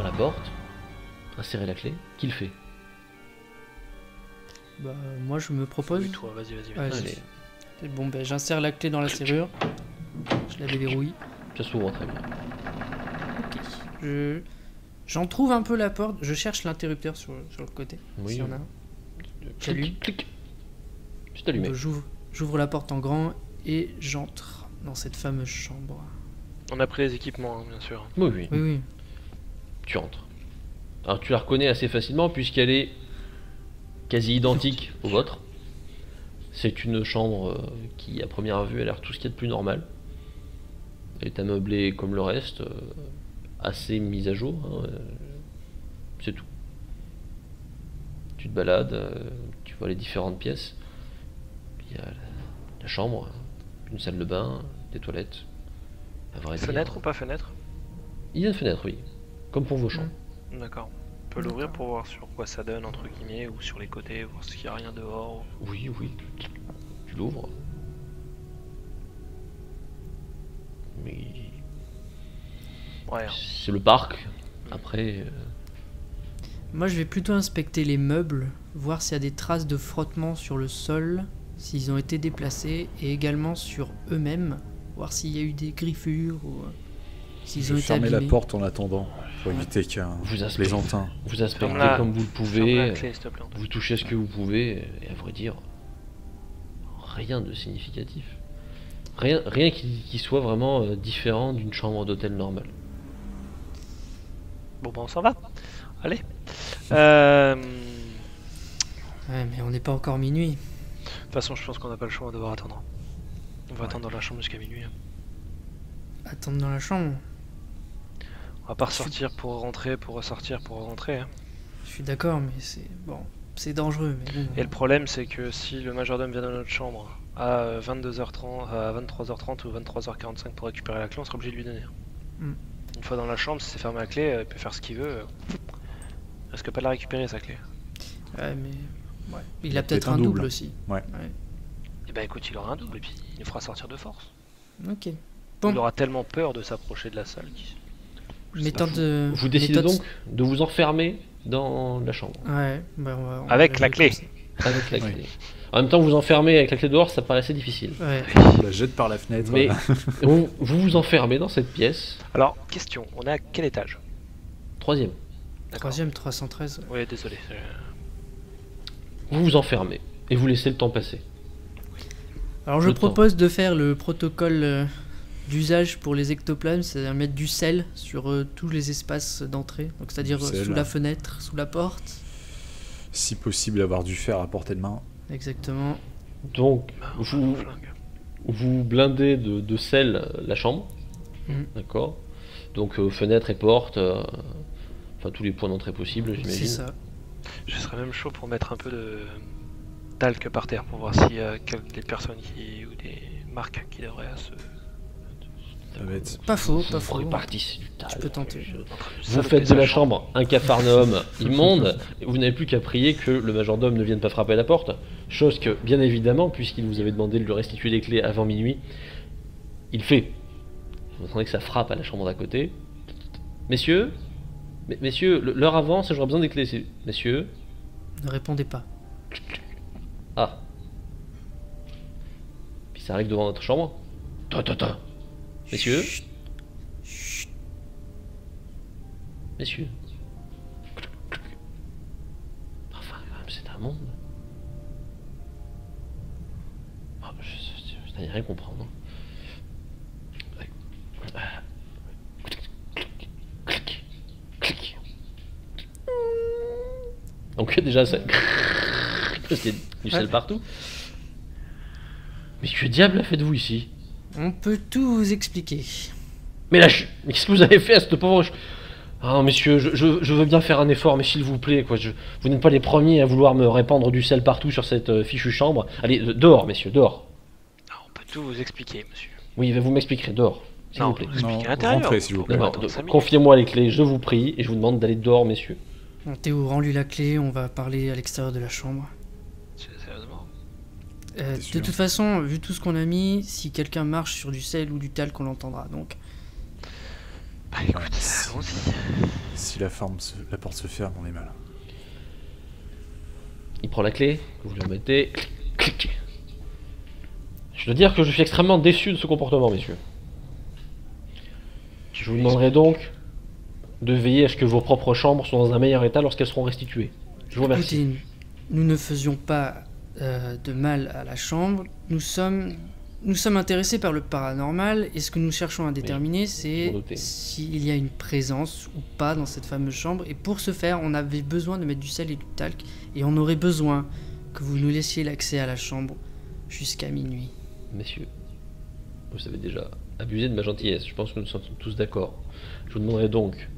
la porte, à serrer la clé. Qui le fait? Bah, moi je me propose. Oui, toi, vas-y. Allez, C'est bon, ben j'insère la clé dans la serrure. Je la déverrouille. ça s'ouvre très bien. Ok. J'en trouve un peu la porte. Je cherche l'interrupteur sur le côté. Oui. S'il y en a un. J'allume. Clic. C'est allumé. J'ouvre la porte en grand et j'entre dans cette fameuse chambre. On a pris les équipements, hein, bien sûr. Oui. Oui. Tu entres. Alors tu la reconnais assez facilement puisqu'elle est quasi identique au vôtre. C'est une chambre qui, à première vue, a l'air tout ce qu'il y a de plus normal. Elle est ameublée comme le reste, assez mise à jour. Hein, c'est tout. Tu te balades, tu vois les différentes pièces. Il y a la chambre, une salle de bain, des toilettes. À vrai dire. Fenêtre ou pas fenêtre? Il y a une fenêtre, oui. Comme pour vos chambres. D'accord. On peut l'ouvrir pour voir sur quoi ça donne, entre guillemets, ou sur les côtés, voir s'il n'y a rien dehors. Oui. Tu l'ouvres. Mais Ouais. c'est le parc. Après, Moi je vais plutôt inspecter les meubles, voir s'il y a des traces de frottement sur le sol, s'ils ont été déplacés, et également sur eux-mêmes, voir s'il y a eu des griffures ou s'ils ont été Fermez abîmés. la porte en attendant, pour éviter qu'un vous les inspectez, gentins. vous inspectez Ferme-la. comme vous le Ferme pouvez. la clé, s'il te plaît. Vous touchez ce que vous pouvez. Et à vrai dire, rien de significatif. Rien qui soit vraiment différent d'une chambre d'hôtel normale. Bon, bah, on s'en va. Allez. Ouais, mais on n'est pas encore minuit. De toute façon, je pense qu'on n'a pas le choix, on va devoir attendre. On va attendre dans la chambre jusqu'à minuit. Attendre dans la chambre. On va pas ressortir pour rentrer, pour ressortir pour rentrer. Hein. Je suis d'accord, mais c'est bon, c'est dangereux. Mais bon. Et le problème, c'est que si le majordome vient dans notre chambre à 22h30, à 23h30 ou 23h45 pour récupérer la clé, on sera obligé de lui donner. Mm. Une fois dans la chambre, si c'est fermé la clé, il peut faire ce qu'il veut. Il risque pas de la récupérer sa clé. Ouais, mais ouais. Il a peut-être un double aussi. Ouais. Et bah écoute, il aura un double et puis il nous fera sortir de force. Ok. Il Bon, aura tellement peur de s'approcher de la salle. méthode de. Vous décidez méthode- donc de vous enfermer dans la chambre. Ouais, bah on va Avec la jouer clé. comme ça. Avec la Oui. clé. En même temps, vous enfermer avec la clé dehors, ça paraît assez difficile. Ouais. On la jette par la fenêtre. Mais vous vous enfermez dans cette pièce. Alors, question, on est à quel étage? Troisième. Troisième 313. Oui, désolé. Vous vous enfermez et vous laissez le temps passer. Alors je Le temps. propose de faire le protocole d'usage pour les ectoplasmes, c'est-à-dire mettre du sel sur tous les espaces d'entrée, donc c'est-à-dire Du sel. sous la fenêtre, sous la porte. Si possible, avoir du fer à portée de main. Exactement. Donc, Enfin, vous, un flingue. vous blindez de sel la chambre. Mhm. D'accord. Donc, fenêtres et portes. Enfin, tous les points d'entrée possibles, C'est j'imagine. ça. Je serais même chaud pour mettre un peu de talc par terre pour voir s'il y a des personnes ou des marques qui devraient se. Ça va être... Pas faux, Vous pas faux. répartissez du talc. Tu peux tenter. Vous faites de la chambre un capharnaüm immonde, et vous n'avez plus qu'à prier que le majordome ne vienne pas frapper à la porte. Chose que, bien évidemment, puisqu'il vous avait demandé de lui restituer les clés avant minuit, il fait. Vous entendez que ça frappe à la chambre d'à côté. Messieurs, messieurs, l'heure avance, j'aurais besoin des clés. Messieurs, Ne répondez pas. ah. Puis ça arrive devant notre chambre. Ta. Messieurs, Chut. Chut. messieurs. Enfin, quand même, c'est un monde. Oh, je n'ai rien comprendre. Clic. Donc déjà, ça... c'est du sel Ouais. partout. Mais que diable faites-vous ici? On peut tout vous expliquer. Mais là, mais qu'est-ce que vous avez fait à cette pauvre... Ah, messieurs, je veux bien faire un effort, mais s'il vous plaît, quoi, vous n'êtes pas les premiers à vouloir me répandre du sel partout sur cette fichue chambre. Allez, dehors, messieurs, dehors. Ah, on peut tout vous expliquer, monsieur. Oui, vous m'expliquer, dehors, s'il Non, vous plaît. vous expliquez Non, à l'intérieur. rentrez, s'il vous plaît. Non, Attends, 5 minutes. confiez-moi les clés, je vous prie, et je vous demande d'aller dehors, messieurs. Bon, Théo, rends-lui la clé, on va parler à l'extérieur de la chambre. Sérieusement. De sûr. toute façon, vu tout ce qu'on a mis, si quelqu'un marche sur du sel ou du talc, on l'entendra. Donc, Bah écoute, allons-y. Si la porte se ferme, on est mal. Il prend la clé, vous lui remettez. Clic. Je dois dire que je suis extrêmement déçu de ce comportement, messieurs. Je vous demanderai donc de veiller à ce que vos propres chambres soient dans un meilleur état lorsqu'elles seront restituées. Je vous remercie. Écoutez, nous ne faisions pas de mal à la chambre. Nous sommes intéressés par le paranormal et ce que nous cherchons à déterminer, c'est m'en doutais. s'il y a une présence ou pas dans cette fameuse chambre. Et pour ce faire, on avait besoin de mettre du sel et du talc et on aurait besoin que vous nous laissiez l'accès à la chambre jusqu'à minuit. Messieurs, vous avez déjà abusé de ma gentillesse. Je pense que nous sommes tous d'accord. Je vous demanderai donc,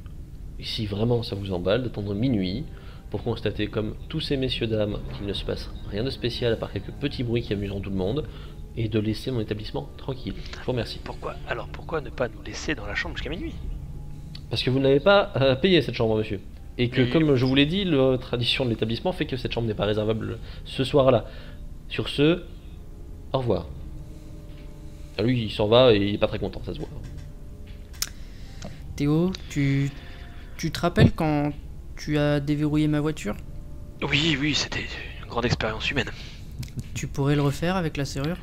si vraiment ça vous emballe, d'attendre minuit pour constater, comme tous ces messieurs dames, qu'il ne se passe rien de spécial à part quelques petits bruits qui amuseront tout le monde, et de laisser mon établissement tranquille. Je vous remercie. Pourquoi ne pas nous laisser dans la chambre jusqu'à minuit? Parce que vous n'avez pas payé cette chambre, monsieur. Et que, Mais- comme je vous l'ai dit, la tradition de l'établissement fait que cette chambre n'est pas réservable ce soir-là. Sur ce, au revoir. Ah, lui, il s'en va et il est pas très content, ça se voit. Théo, tu te rappelles quand tu as déverrouillé ma voiture? Oui, c'était une grande expérience humaine. Tu pourrais le refaire avec la serrure?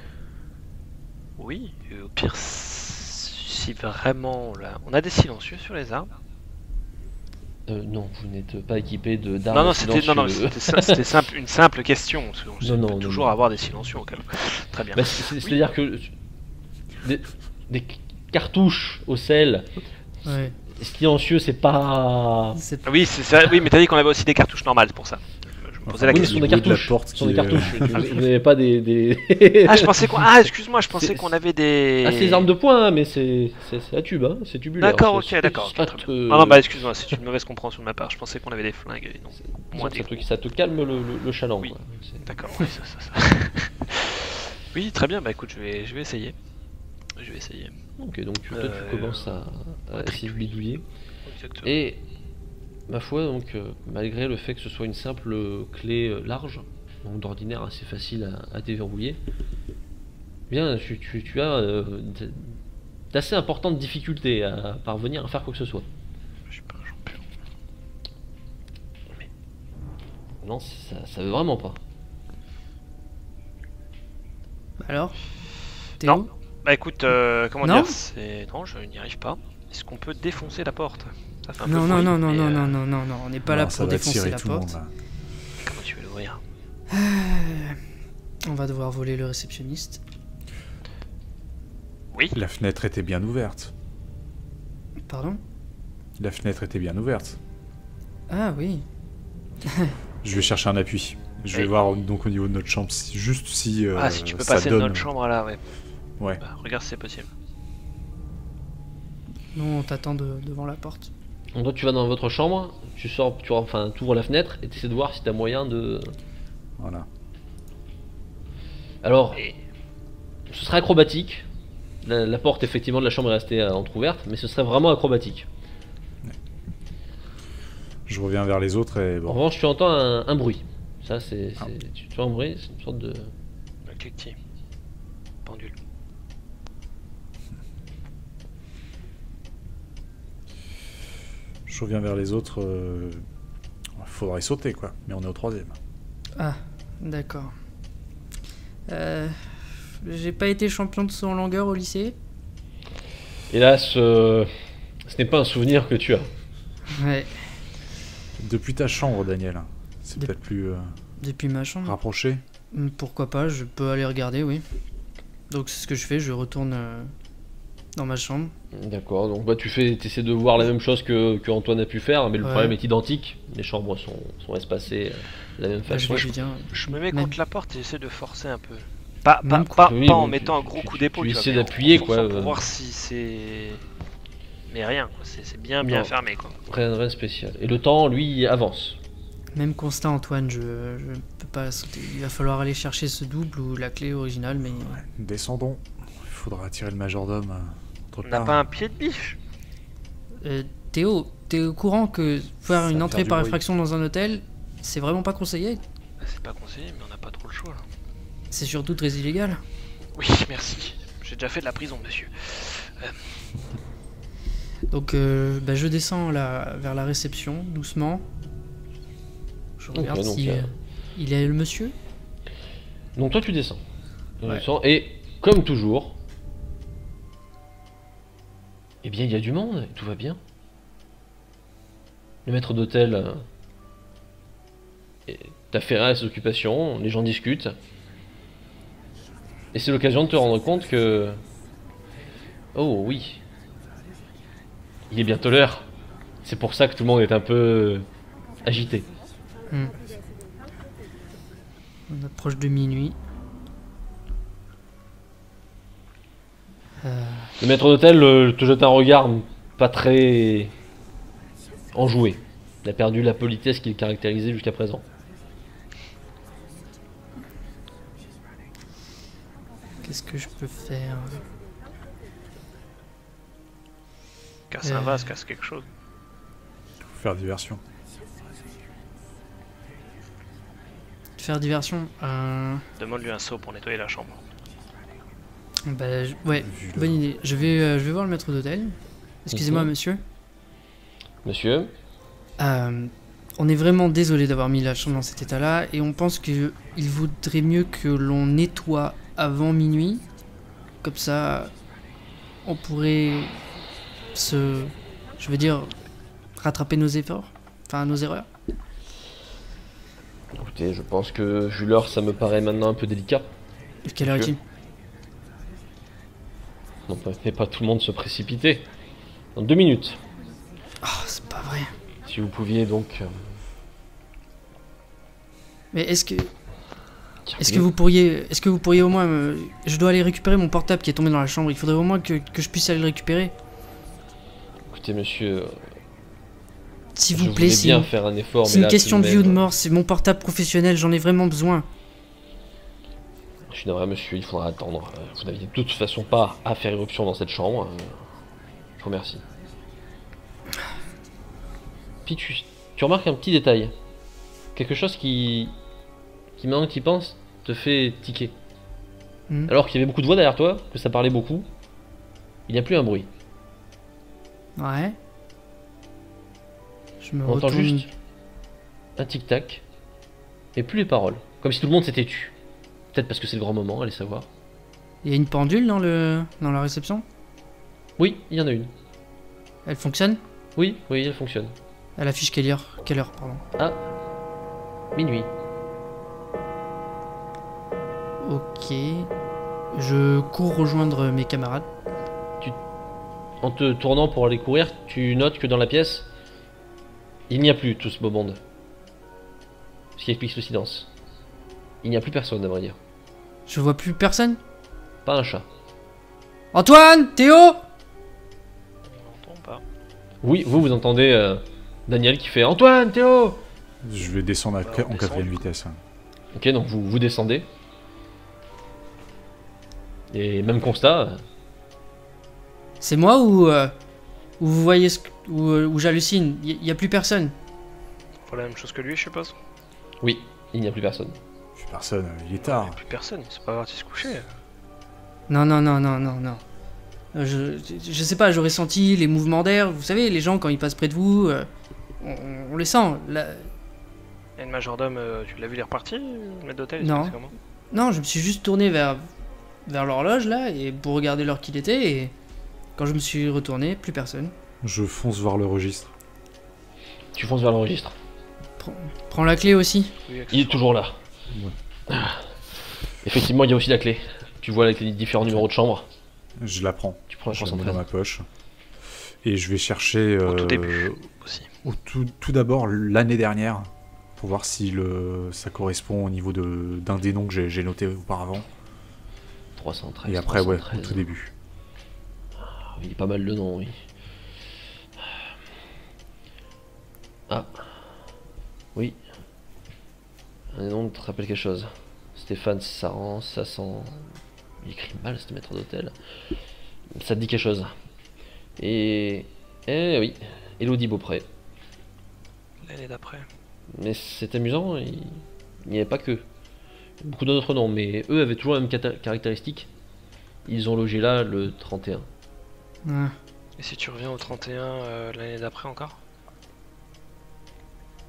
Oui, au pire, si vraiment là, on a des silencieux sur les arbres. Non, vous n'êtes pas équipé d'armes Non, c'était silencieuses. une simple question. Parce qu'on Non, non, peut toujours non. avoir des silencieux au cas où. Très bien. Bah, c'est-à-dire que des cartouches au sel, Ouais. silencieux, c'est pas... C'est- Oui, c'est vrai, oui, mais t'as dit qu'on avait aussi des cartouches normales c'est pour ça. Je me posais la Oui, ce question. sont des bruit de la cartouches. porte Ce sont des qui est- cartouches. Vous n'avez pas des... Ah, excuse-moi, je pensais C'est- qu'on avait des. Ah, c'est des armes de poing, hein, mais c'est à tube, hein, c'est tubulaire. D'accord, C'est- ok, d'accord. c'est pas très bien. te- Non, bah excuse-moi, c'est une mauvaise compréhension de ma part. Je pensais qu'on avait des flingues. Et non, moins des. ça te calme le chaland. Oui. Quoi. C'est- D'accord, ouais, ça. Oui, très bien, bah écoute, je vais essayer. Je vais essayer. Ok, donc toi, tu commences à essayer de bidouiller. Exactement. Et ma foi, donc, malgré le fait que ce soit une simple clé large, donc d'ordinaire assez facile à déverrouiller, bien, tu as d'assez importantes difficultés à parvenir à faire quoi que ce soit. Je suis pas un champion. Non, ça veut vraiment pas. Alors Théo? Non. Bah écoute, comment Non. dire, non, je n'y arrive pas. Est-ce qu'on peut défoncer la porte? Ça fait un peu Non, non, bruit, non, non, mais, non, non, non, non, non, on n'est pas là Non, ça pour va défoncer tirer la tout le monde, porte. là. Comment tu veux l'ouvrir? On va devoir voler le réceptionniste. Oui. La fenêtre était bien ouverte. Pardon? La fenêtre était bien ouverte. Ah oui. Je vais chercher un appui. Je vais Oui. voir donc au niveau de notre chambre, juste si Ah, si tu peux ça passer de donne. notre chambre là, ouais. Ouais. Bah, regarde si c'est possible. Nous, on t'attend devant la porte. Donc toi, tu vas dans votre chambre, tu sors, tu ouvres la fenêtre et tu essaies de voir si tu as moyen de... Voilà. Alors, ce serait acrobatique. La porte, effectivement, de la chambre est restée entrouverte, mais ce serait vraiment acrobatique. Je reviens vers les autres et En bon. revanche, tu entends un bruit. Ça, Ah. tu entends un bruit, c'est une sorte de... Le cliquetis. Pendule. Je reviens vers les autres. Faudrait sauter quoi. Mais on est au 3ème. Ah, d'accord. J'ai pas été champion de saut en longueur au lycée. Hélas, ce n'est pas un souvenir que tu as. Ouais, Depuis ta chambre, Daniel. C'est De- peut-être plus depuis ma chambre. rapproché. Pourquoi pas, je peux aller regarder, oui. Donc c'est ce que je fais, je retourne dans ma chambre. D'accord, donc bah, tu essaies de voir la même chose que Antoine a pu faire, mais le Ouais. problème est identique. Les chambres sont espacées de la même Bah, je façon. vais lui dire, Je me mets Même- contre la porte et j'essaie de forcer un peu. Pas Même oui, en bon, mettant un tu- gros tu- coup tu d'épaule. essaies vois, mais en d'appuyer, forçant quoi, Pour euh. voir si c'est. Mais rien, quoi. C'est bien Non. fermé, quoi. Rien de spécial. Et le temps, lui, avance. même constat Antoine, je peux pas sauter. Il va falloir aller chercher ce double ou la clé originale, mais... Descendons. Il faudra attirer le majordome. Autre On n'a part. pas un pied de biche. Théo, t'es au courant que faire Ça une va entrée faire du par bruit. effraction dans un hôtel, c'est vraiment pas conseillé? Bah, c'est pas conseillé, mais on n'a pas trop le choix, là. C'est surtout très illégal. Oui, merci. J'ai déjà fait de la prison, monsieur. Donc bah, je descends là, vers la réception, doucement. Je regarde donc, si il est le monsieur. Donc toi tu descends. Tu Ouais. descends, et comme toujours, eh bien il y a du monde, et tout va bien. Le maître d'hôtel est affairé à ses occupations, les gens discutent. Et c'est l'occasion de te rendre compte que... Oh oui. Il est bientôt l'heure. C'est pour ça que tout le monde est un peu agité. Hmm. On approche de minuit. Le maître d'hôtel te jette un regard pas très enjoué. Il a perdu la politesse qui le caractérisait jusqu'à présent. Qu'est-ce que je peux faire? Casse un vase, casse quelque chose. Faut faire diversion. Faire diversion. Demande-lui un seau pour nettoyer la chambre. Bah, ouais, Vu le- bonne idée. Je vais voir le maître d'hôtel. Excusez-moi, Mhm. monsieur. Monsieur, On est vraiment désolé d'avoir mis la chambre dans cet état-là et on pense qu'il vaudrait mieux que l'on nettoie avant minuit. Comme ça, on pourrait je veux dire, rattraper nos efforts, enfin nos erreurs. écoutez, je pense que vu l'heure, ça me paraît maintenant un peu délicat. Quelle heure est-il? On ne fait pas tout le monde se précipiter. Dans 2 minutes. Ah, c'est pas vrai. Si vous pouviez donc... Mais est-ce que vous pourriez au moins je dois aller récupérer mon portable qui est tombé dans la chambre. Il faudrait au moins que je puisse aller le récupérer. Écoutez, monsieur, S'il je vous plaît, voulais c'est bien faire un effort, c'est mais une là, question tout de vie ou de même, mort. C'est mon portable professionnel, j'en ai vraiment besoin. Je suis navré, monsieur, il faudra attendre. Vous n'aviez de toute façon pas à faire éruption dans cette chambre. Je vous remercie. Puis tu remarques un petit détail. Quelque chose qui maintenant que tu y penses, te fait tiquer. Hmm. Alors qu'il y avait beaucoup de voix derrière toi, que ça parlait beaucoup, il n'y a plus un bruit. Ouais. Je me On entend retourne. juste un tic-tac, et plus les paroles. Comme si tout le monde s'était tu. Peut-être parce que c'est le grand moment, allez savoir. Il y a une pendule dans la réception? Oui, il y en a une. Elle fonctionne? Oui, oui, elle fonctionne. Elle affiche quelle heure, pardon. Minuit. Ok. Je cours rejoindre mes camarades. En te tournant pour aller courir, tu notes que dans la pièce, il n'y a plus tout ce beau monde. Ce qui explique le silence. Il n'y a plus personne, à vrai dire. Je vois plus personne. Pas un chat. Antoine! Théo! On n'entend pas. Oui, vous entendez Daniel qui fait Antoine, Théo! Je vais descendre Bah, on en descend, quatrième du coup. vitesse. Ok, donc vous descendez. Et même constat, C'est moi ou vous voyez où j'hallucine? Il y a plus personne. Faut la même chose que lui, je suppose. oui, il n'y a plus personne. Plus personne, il est Il n'y tard. a plus personne, c'est pas parti se coucher. Non. Je sais pas, j'aurais senti les mouvements d'air. Vous savez, les gens quand ils passent près de vous, on les sent. Là, Et le majordome, tu l'as vu, il est reparti, le maître d'hôtel, il Non. se passe comment? non, je me suis juste tourné vers l'horloge là et pour regarder l'heure qu'il était et quand je me suis retourné, plus personne. Je fonce voir le registre. Tu fonces vers le registre. Prends la clé aussi. Oui, Il est toujours là. Ouais. Ah. Effectivement, il y a aussi la clé. Tu vois avec les différents numéros de chambre. Je la prends. Tu prends la Je la mets 313. dans ma poche. Et je vais chercher Au tout début aussi. tout d'abord l'année dernière pour voir si ça correspond au niveau d'un des noms que j'ai noté auparavant. 313. Et après, ouais, 313. au tout début. Ah, il y a pas mal de noms, oui. Ah. Oui. Un nom te rappelle quelque chose. Stéphane Saran, ça sent... Il écrit mal, ce maître d'hôtel. Ça te dit quelque chose. Et... Eh oui, Elodie Beaupré. L'année d'après. Mais c'est amusant, il n'y avait pas que. Beaucoup d'autres noms, mais eux avaient toujours la même caractéristique. Ils ont logé là le 31. Ah, Et si tu reviens au 31 l'année d'après encore?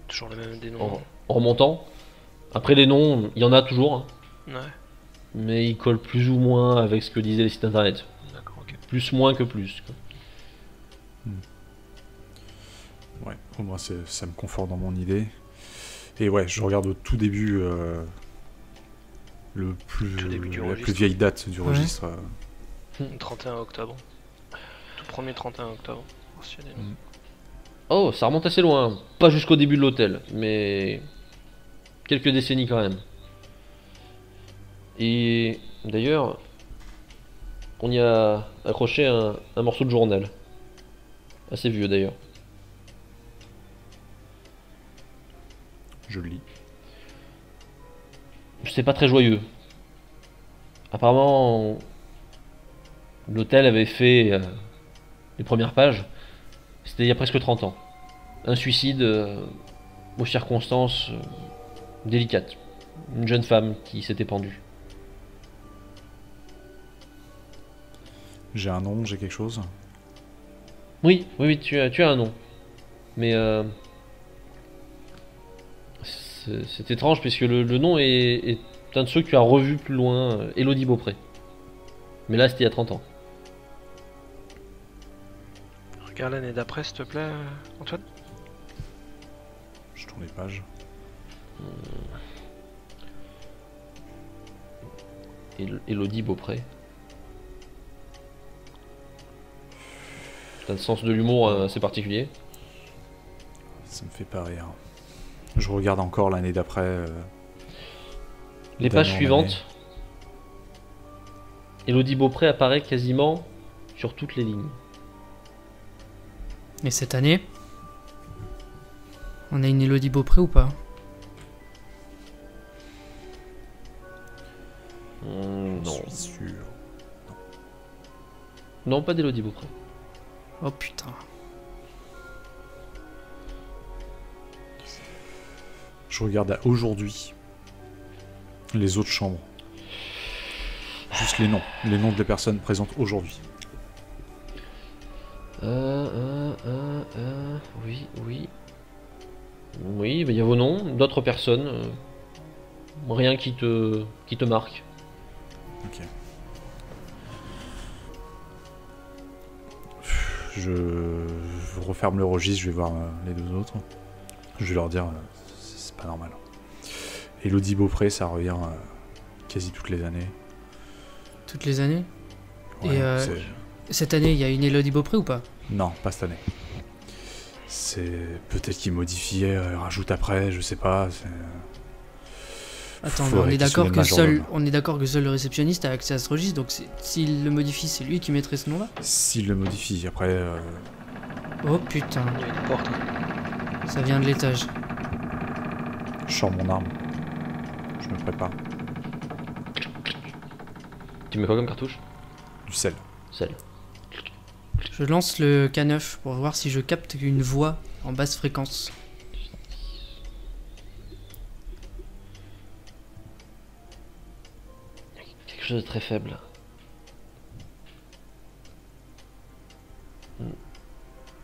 Toujours le même dénom. En remontant. Après les noms, il y en a toujours, hein, Ouais, mais ils collent plus ou moins avec ce que disaient les sites internet. d'accord, ok. Plus moins que plus, quoi. Ouais, au moins ça me conforte dans mon idée. Et ouais, je regarde au tout début Tout début du la plus registre. vieille date du Ouais. registre. Le 31 octobre. Tout premier 31 octobre. Voir s'il y a des noms. Oh, ça remonte assez loin. Pas jusqu'au début de l'hôtel, mais quelques décennies quand même. Et d'ailleurs, on y a accroché un morceau de journal. Assez vieux d'ailleurs. Je le lis. C'est pas très joyeux. Apparemment, l'hôtel avait fait les premières pages. C'était il y a presque 30 ans. Un suicide aux circonstances délicates. Une jeune femme qui s'était pendue. J'ai un nom, j'ai quelque chose. Oui, tu as un nom. Mais c'est étrange puisque le nom est un de ceux que tu as revu plus loin, Elodie Beaupré. Mais là, c'était il y a 30 ans. Regarde l'année d'après, s'il te plaît, Antoine. Je tourne les pages. Elodie Beaupré. T'as un sens de l'humour assez particulier. Ça me fait pas rire. Je regarde encore l'année d'après. Les d'année pages en suivantes, Elodie Beaupré apparaît quasiment sur toutes les lignes. Et cette année, on a une Elodie Beaupré ou pas? Non. Je suis sûr. Non, pas d'Elodie Beaupré. Oh putain. Je regarde à aujourd'hui les autres chambres. Juste les noms des personnes présentes aujourd'hui. Oui. Oui, il y a vos noms, d'autres personnes. Rien qui te marque. Ok. Je referme le registre, je vais voir les deux autres. Je vais leur dire, c'est pas normal. Elodie Beaupré, ça revient quasi toutes les années. Toutes les années? Ouais, Et c'est- cette année, il y a une Elodie Beaupré ou pas? Non, pas cette année. C'est peut-être qu'ils modifiaient, rajoutent après, je sais pas. Attends, mais Faudrait on est d'accord questionner que le seul, majordome. on est d'accord que seul le réceptionniste a accès à ce registre, donc s'il le modifie, c'est lui qui mettrait ce nom-là? S'ils le modifient, après, Oh putain, Il y a une porte. Hein. ça vient de l'étage. je sors mon arme. Je me prépare. Tu mets quoi comme cartouche? Du sel. Celle. Je lance le K9 pour voir si je capte une voix en basse fréquence. Quelque chose de très faible.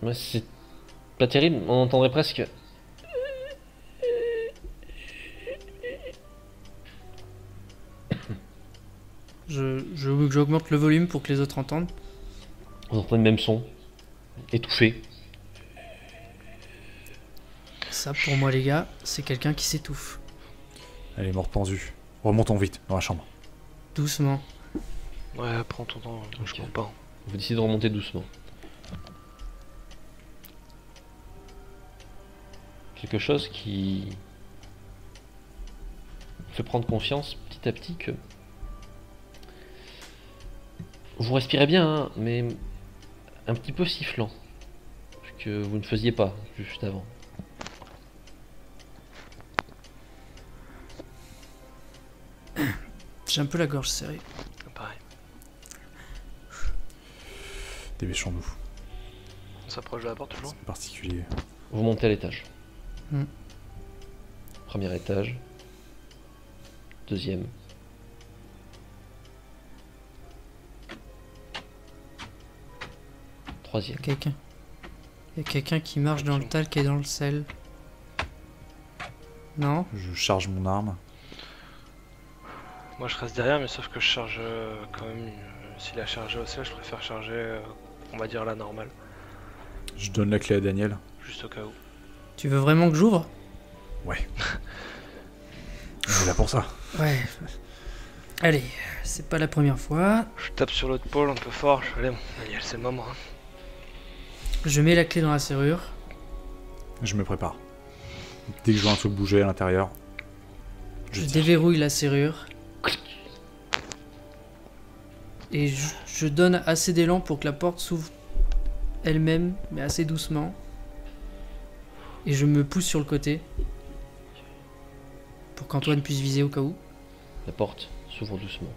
Ouais, c'est pas terrible, on entendrait presque. J'augmente le volume pour que les autres entendent. On entend le même son. Étouffé. Ça, pour moi, les gars, c'est quelqu'un qui s'étouffe. Elle est morte pendue. Remontons vite dans la chambre. Doucement. Ouais, prends ton temps, je Ok. compte pas. Vous décidez de remonter doucement. Quelque chose qui fait prendre conscience petit à petit que vous respirez bien, hein, mais un petit peu sifflant. Ce que vous ne faisiez pas juste avant. J'ai un peu la gorge serrée. Pareil. Dépêchons-nous. On s'approche de la porte toujours. C'est particulier. Vous montez à l'étage. Hmm. Premier étage. Deuxième. Troisième. Quelqu'un. Il y a quelqu'un qui marche dans le talc et dans le sel. Non? Je charge mon arme. Moi je reste derrière, mais sauf que je charge quand même. S'il a chargé au sel, je préfère charger, on va dire la normale, Je donne la clé à Daniel. juste au cas où. Tu veux vraiment que j'ouvre? Ouais. On est là pour ça. Ouais. Allez, c'est pas la première fois. Je tape sur l'autre pôle un peu fort, je fais allez, bon, Daniel, c'est le moment. Hein. Je mets la clé dans la serrure. Je me prépare. Dès que je vois un truc bouger à l'intérieur, Je tire. déverrouille la serrure. Et je donne assez d'élan pour que la porte s'ouvre elle-même, mais assez doucement. Et je me pousse sur le côté. Pour qu'Antoine puisse viser au cas où. La porte s'ouvre doucement.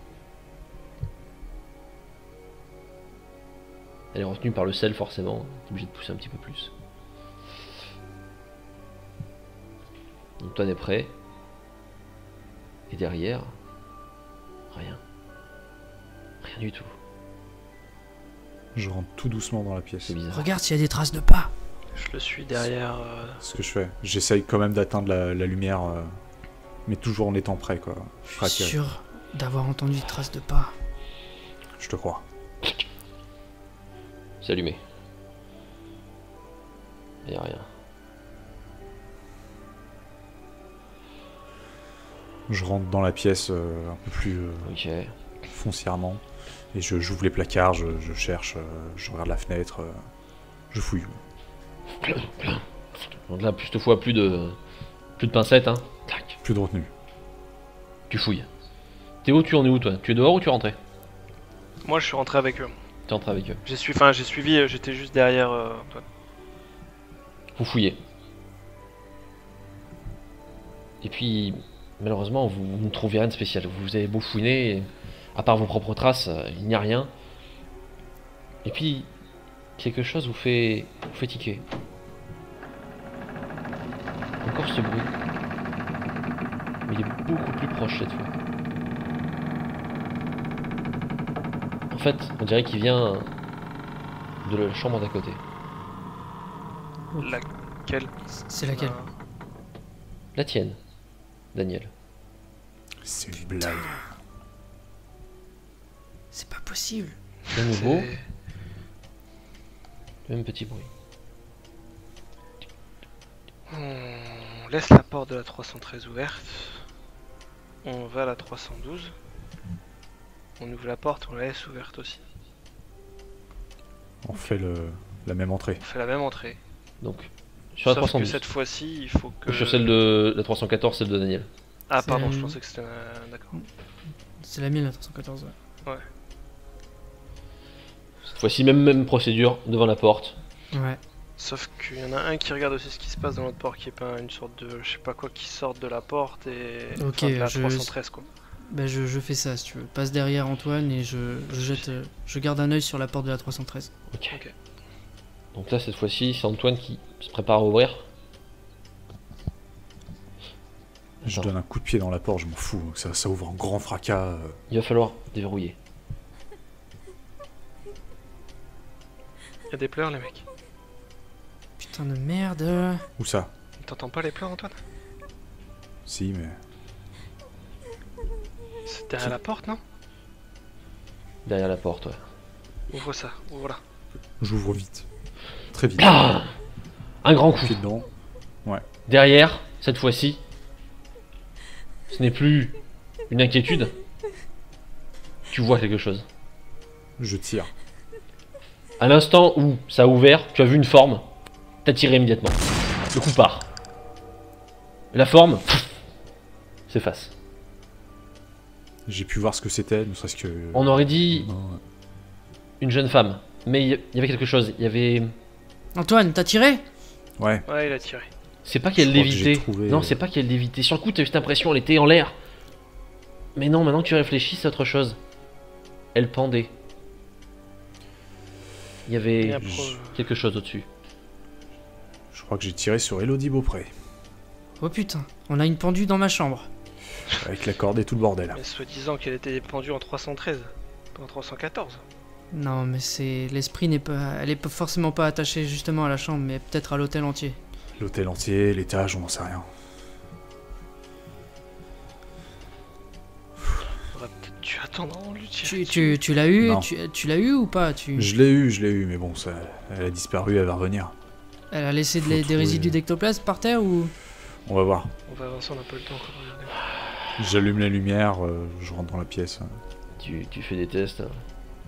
Elle est retenue par le sel forcément, t'es obligé de pousser un petit peu plus. Antoine est prêt. Et derrière, rien. Rien du tout. Je rentre tout doucement dans la pièce. C'est bizarre. Regarde s'il y a des traces de pas. Je le suis derrière. Ce que je fais, j'essaye quand même d'atteindre la lumière, mais toujours en étant prêt, quoi. Je suis sûr d'avoir entendu des traces de pas. Je te crois. C'est allumé. Il n'y a rien. Je rentre dans la pièce un peu plus Ok. foncièrement, et j'ouvre les placards, je cherche, je regarde la fenêtre, je fouille. Donc là, cette fois, plus de pincettes, hein. Tac. Plus de retenue. Tu fouilles. Théo, tu en es où toi? Tu es dehors ou tu es rentré? Moi je suis rentré avec eux. Tu es rentré avec eux. J'ai suivi, j'étais juste derrière Antoine. Vous fouillez. Et puis, malheureusement, vous ne trouvez rien de spécial. Vous avez beau fouiner, à part vos propres traces, il n'y a rien. Et puis, quelque chose vous fait tiquer. Encore ce bruit. Mais il est beaucoup plus proche cette fois. En fait, on dirait qu'il vient de la chambre d'à côté. Laquelle? C'est laquelle? La tienne, Daniel. C'est une blague. C'est pas possible. De nouveau, C'est- le même petit bruit. On laisse la porte de la 313 ouverte. On va à la 312. On ouvre la porte, on la laisse ouverte aussi. On fait la même entrée. On fait la même entrée. Donc, sur la Sauf que 312. cette fois-ci, il faut que... Sur celle de la 314, celle de Daniel. Ah C'est- pardon, je pensais que c'était... D'accord. C'est la mienne, la 314. Ouais. Cette fois-ci, même procédure, devant la porte. Ouais. Sauf qu'il y en a un qui regarde aussi ce qui se passe dans l'autre porte, qui est pas une sorte de... je sais pas quoi, qui sort de la porte et... Ok, enfin, de la je- 313 quoi. Bah je fais ça si tu veux. Passe derrière Antoine et je garde un œil sur la porte de la 313. Ok. Ok. Donc là, cette fois-ci, c'est Antoine qui se prépare à ouvrir. Je Attends. donne un coup de pied dans la porte, je m'en fous. Ça ouvre en grand fracas. Il va falloir déverrouiller. Il y a des pleurs les mecs. Putain de merde. Où ça? T'entends pas les pleurs Antoine? Si, mais... C'est derrière la porte non? Derrière la porte, ouais. Ouvre ça, ouvre-la. J'ouvre vite. Très vite. Ah, un grand coup. Pied dedans. Derrière, cette fois-ci, ce n'est plus une inquiétude. Tu vois quelque chose. Je tire. À l'instant où ça a ouvert, tu as vu une forme. T'as tiré immédiatement. Le coup part. La forme s'efface. J'ai pu voir ce que c'était, ne serait-ce que... On aurait dit Non, une jeune femme. Mais il y avait quelque chose. Il y avait... Antoine, t'as tiré? Ouais, Ouais, il a tiré. C'est pas qu'elle Je crois que j'ai lévitait. trouvé, Non, c'est pas qu'elle lévitait. Sur le coup, t'as eu cette impression, elle était en l'air. Mais non, maintenant que tu réfléchis, c'est autre chose. Elle pendait. Il y avait Bien pro- quelque chose au-dessus. je crois que j'ai tiré sur Elodie Beaupré. Oh putain, on a une pendue dans ma chambre. Avec la corde et tout le bordel. Mais soi-disant qu'elle était pendue en 313, pas en 314. Non, mais c'est... L'esprit n'est pas... Elle est pas forcément pas attachée justement à la chambre, mais peut-être à l'hôtel entier. L'hôtel entier, l'étage, on n'en sait rien. Faudrait peut-être dû attendre avant de lui tirer dessus. Tu l'as eu Non. tu l'as eu ou pas Je l'ai eu, mais bon, ça, elle a disparu, elle va revenir. Elle a laissé Faut des trouver- résidus d'ectoplasme par terre ou... On va voir. On va avancer, on n'a pas le temps encore. J'allume la lumière, je rentre dans la pièce, Tu fais des tests.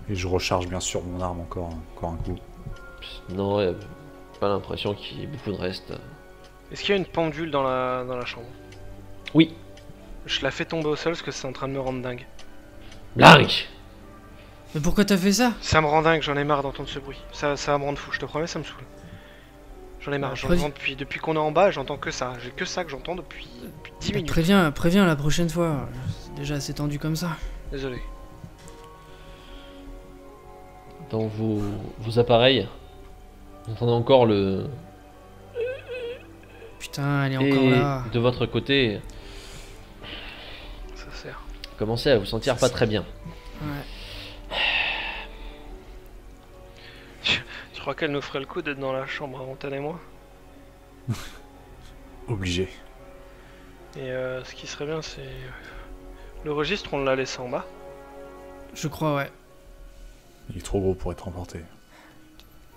et je recharge bien sûr mon arme encore un coup. Non, y a pas l'impression qu'il y ait beaucoup de reste. Est-ce qu'il y a une pendule dans la chambre? Oui, Je la fais tomber au sol parce que c'est en train de me rendre dingue. Blanc. Mais pourquoi t'as fait ça? Ça me rend dingue, j'en ai marre d'entendre ce bruit. Ça va me rendre fou, je te promets, ça me saoule. J'en ai marre, Après- j'entends depuis qu'on est en bas, j'entends que ça. J'ai que ça que j'entends depuis 10 minutes. Préviens la prochaine fois. C'est déjà assez tendu comme ça. Désolé. Dans vos appareils, vous entendez encore le... Putain, elle est Et encore là. de votre côté, Ça sert. vous commencez à vous sentir pas très bien. Ouais. Tu crois qu'elle nous ferait le coup d'être dans la chambre avant elle et moi? Obligé. Et ce qui serait bien, c'est... Le registre, on l'a laissé en bas. Je crois, ouais. Il est trop gros pour être emporté.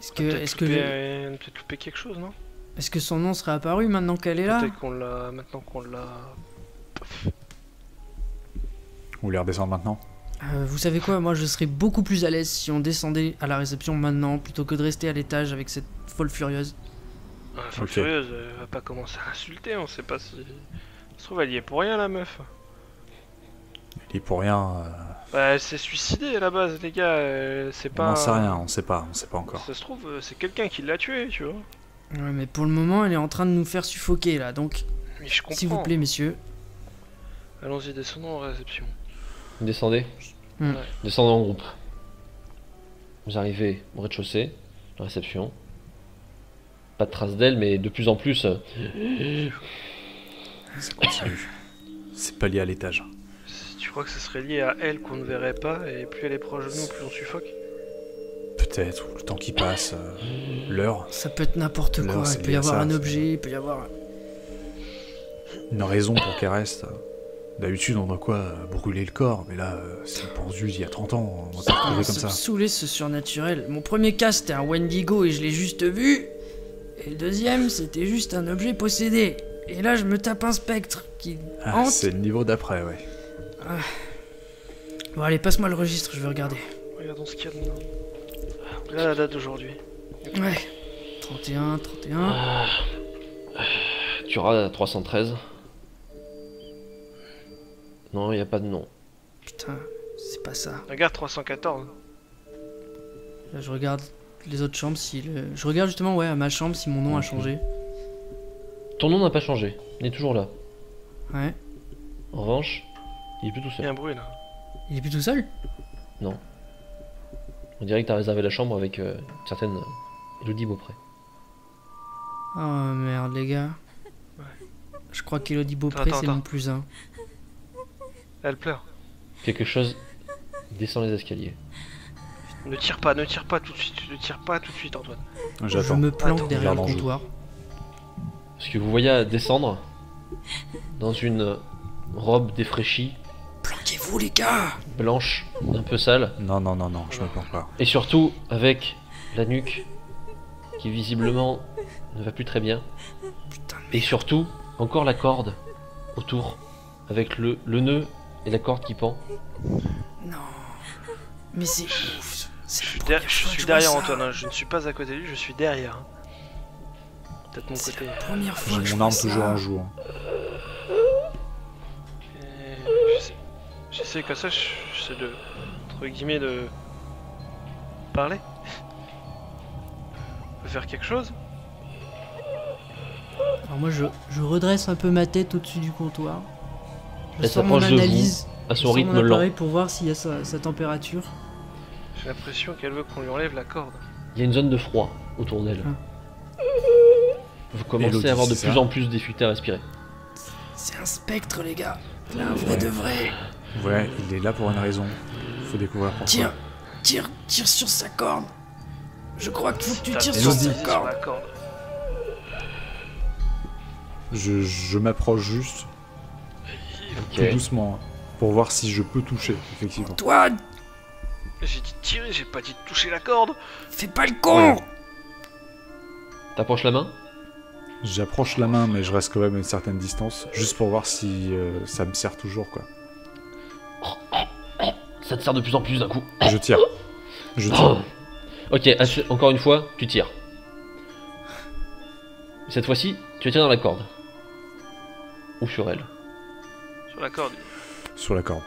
Est-ce On que, a peut-être est-ce que, on a peut-être loupé quelque chose, non? est-ce que son nom serait apparu maintenant qu'elle est là? Peut-être qu'on l'a... Maintenant qu'on l'a... Vous voulez redescendre maintenant? Vous savez quoi, moi je serais beaucoup plus à l'aise si on descendait à la réception maintenant plutôt que de rester à l'étage avec cette folle furieuse. Ah, folle Ok. furieuse, elle va pas commencer à insulter, on sait pas si... Ça se trouve, elle y est pour rien, la meuf. Il est pour rien. Bah, elle s'est suicidée à la base, les gars. C'est On pas. n'en sait rien, on sait pas encore. Ça se trouve, c'est quelqu'un qui l'a tué, tu vois. Ouais, mais pour le moment, elle est en train de nous faire suffoquer là, donc Mais je comprends. s'il vous plaît, messieurs. Allons-y, descendons en réception. Descendez. Hmm. Ouais. Descendez en groupe. Vous arrivez au rez-de-chaussée, la réception. Pas de traces d'elle, mais de plus en plus... Ça continue. C'est pas lié à l'étage. Si tu crois que ce serait lié à elle qu'on ne verrait pas, et plus elle est proche de nous, plus on suffoque. Peut-être, ou le temps qui passe, l'heure, Ça peut être n'importe Là, quoi, c'est il peut y lié à avoir ça, un c'est- objet, il peut y avoir... une raison pour qu'elle reste. D'habitude, on doit quoi? Brûler le corps, mais là, c'est une pendule il y a 30 ans, on va pas le trouver comme Ça ça. me saoulait ce surnaturel. Mon premier cas c'était un Wendigo et je l'ai juste vu. Et le deuxième c'était juste un objet possédé. Et là je me tape un spectre qui Ah, hante. c'est le niveau d'après, ouais. Bon allez, passe-moi le registre, je vais regarder. Regardons ce qu'il y a dedans. Là, la date d'aujourd'hui. Ouais. 31. Tu auras 313. Non, il n'y a pas de nom. Putain, c'est pas ça. Regarde, 314. Là je regarde les autres chambres si je regarde justement ouais à ma chambre si mon nom a Ok. changé. Ton nom n'a pas changé. Il est toujours là. Ouais. En revanche, il est plus tout Il y a seul. un bruit là. Il est plus tout seul? On dirait que t'as réservé la chambre avec une certaine Elodie Beaupré. Oh merde les gars. Ouais. Je crois qu'Elodie Beaupré Attends, c'est attends. mon plus un. Elle pleure. Quelque chose descend les escaliers. Ne tire pas tout de suite. Ne tire pas tout de suite, Antoine. Je J'attends. me planque Attends, derrière le regarde en jeu. comptoir. Ce que vous voyez descendre dans une robe défraîchie, Planquez-vous les gars! blanche, un peu sale, Non, je me planque pas. et surtout avec la nuque qui visiblement ne va plus très bien, Putain, et surtout encore la corde autour avec le nœud et la corde qui pend. non. Mais c'est ouf. C'est Je la suis, première je fois suis que derrière vois ça. Antoine, hein. Je ne suis pas à côté de lui, je suis derrière. hein. Peut-être mon C'est côté. la première fois que J'ai je mon vois arme ça. toujours en joue. hein. J'essaie comme ça, j'essaie de. Entre guillemets, de. Parler. On peut faire quelque chose? Alors moi je redresse un peu ma tête au-dessus du comptoir. Je Elle sors mon s'approche de vous, analyse. à je son sors rythme mon lent. appareil pour voir s'il y a sa température. J'ai l'impression qu'elle veut qu'on lui enlève la corde. Il y a une zone de froid autour d'elle. Vous commencez Elodie, à avoir de c'est plus ça en plus de difficultés à respirer. C'est un spectre les gars. Là, un vrai de vrai. Ouais, il est là pour une raison. Faut découvrir pourquoi. Tiens, Tire sur sa corde. Je crois qu'il faut que tu T'as tires le sur temps de sa tirer corde. la corde. Je m'approche juste, Ok. tout doucement, hein, pour voir si je peux toucher, effectivement. Toi, J'ai dit de tirer, j'ai pas dit de toucher la corde. fais pas le con. Ouais. T'approches la main? J'approche la main, mais je reste quand même à une certaine distance, juste pour voir si ça me sert toujours, quoi. Ça te sert de plus en plus d'un coup. Je tire. Je tire. Ok, encore une fois, tu tires. Cette fois-ci, tu tires dans la corde. Ou sur elle. Sur la corde. Sur la corde.